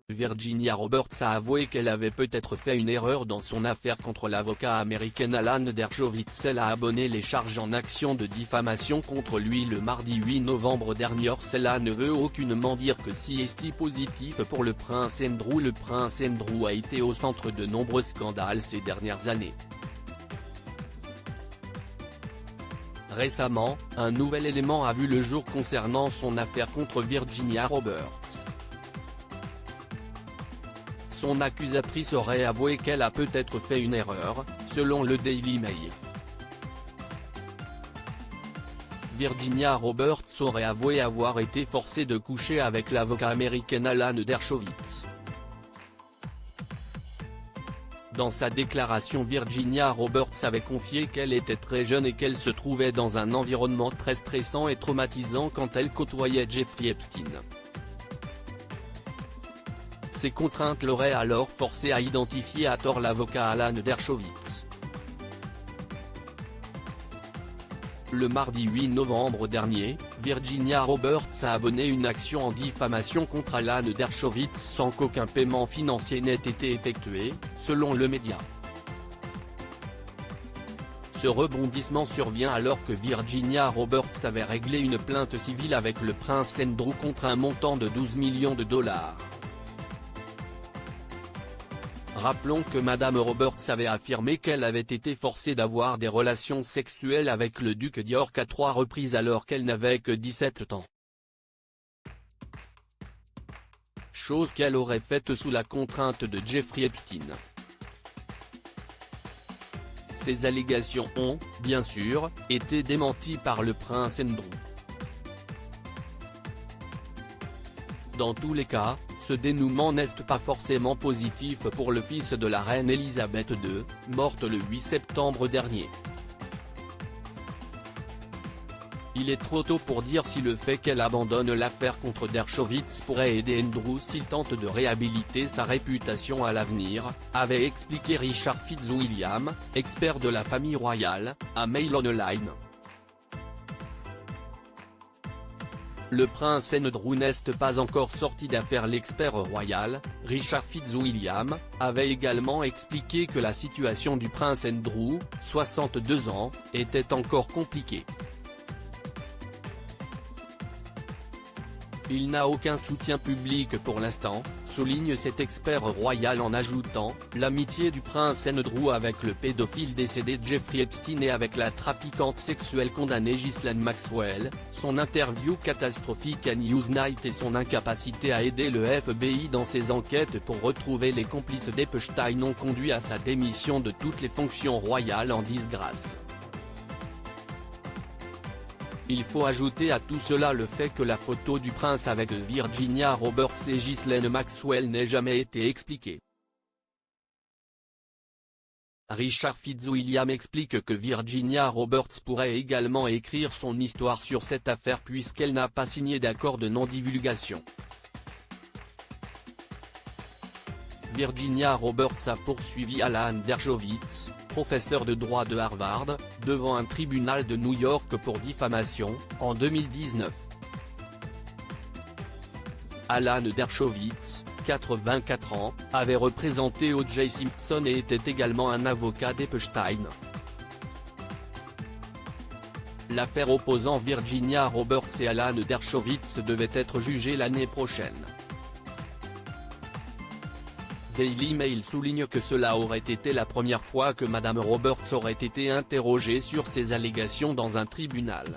Virginia Roberts a avoué qu'elle avait peut-être fait une erreur dans son affaire contre l'avocat américain Alan Dershowitz. Elle a abonné les charges en action de diffamation contre lui le mardi 8 novembre dernier. Cela ne veut aucunement dire que si est positif pour le prince Andrew. Le prince Andrew a été au centre de nombreux scandales ces dernières années. Récemment, un nouvel élément a vu le jour concernant son affaire contre Virginia Roberts. Son accusatrice aurait avoué qu'elle a peut-être fait une erreur, selon le Daily Mail. Virginia Roberts aurait avoué avoir été forcée de coucher avec l'avocat américain Alan Dershowitz. Dans sa déclaration, Virginia Roberts avait confié qu'elle était très jeune et qu'elle se trouvait dans un environnement très stressant et traumatisant quand elle côtoyait Jeffrey Epstein. Ces contraintes l'auraient alors forcée à identifier à tort l'avocat Alan Dershowitz. Le mardi 8 novembre dernier, Virginia Roberts a abonné une action en diffamation contre Alan Dershowitz sans qu'aucun paiement financier n'ait été effectué, selon le média. Ce rebondissement survient alors que Virginia Roberts avait réglé une plainte civile avec le prince Andrew contre un montant de 12 millions de dollars. Rappelons que Madame Roberts avait affirmé qu'elle avait été forcée d'avoir des relations sexuelles avec le duc d'York à 3 reprises alors qu'elle n'avait que 17 ans. Chose qu'elle aurait faite sous la contrainte de Jeffrey Epstein. Ces allégations ont, bien sûr, été démenties par le prince Andrew. Dans tous les cas, ce dénouement n'est pas forcément positif pour le fils de la reine Elisabeth II, morte le 8 septembre dernier. Il est trop tôt pour dire si le fait qu'elle abandonne l'affaire contre Dershowitz pourrait aider Andrew s'il tente de réhabiliter sa réputation à l'avenir, avait expliqué Richard Fitzwilliam, expert de la famille royale, à Mail Online. Le prince Andrew n'est pas encore sorti d'affaire. L'expert royal, Richard Fitzwilliam, avait également expliqué que la situation du prince Andrew, 62 ans, était encore compliquée. Il n'a aucun soutien public pour l'instant, souligne cet expert royal en ajoutant, l'amitié du prince Andrew avec le pédophile décédé Jeffrey Epstein et avec la trafiquante sexuelle condamnée Ghislaine Maxwell, son interview catastrophique à Newsnight et son incapacité à aider le FBI dans ses enquêtes pour retrouver les complices d'Epstein ont conduit à sa démission de toutes les fonctions royales en disgrâce. Il faut ajouter à tout cela le fait que la photo du prince avec Virginia Roberts et Ghislaine Maxwell n'ait jamais été expliquée. Richard Fitzwilliam explique que Virginia Roberts pourrait également écrire son histoire sur cette affaire puisqu'elle n'a pas signé d'accord de non-divulgation. Virginia Roberts a poursuivi Alan Dershowitz, professeur de droit de Harvard, devant un tribunal de New York pour diffamation, en 2019. Alan Dershowitz, 84 ans, avait représenté O.J. Simpson et était également un avocat d'Epstein. L'affaire opposant Virginia Roberts et Alan Dershowitz devait être jugée l'année prochaine. Daily Mail souligne que cela aurait été la première fois que Madame Roberts aurait été interrogée sur ces allégations dans un tribunal.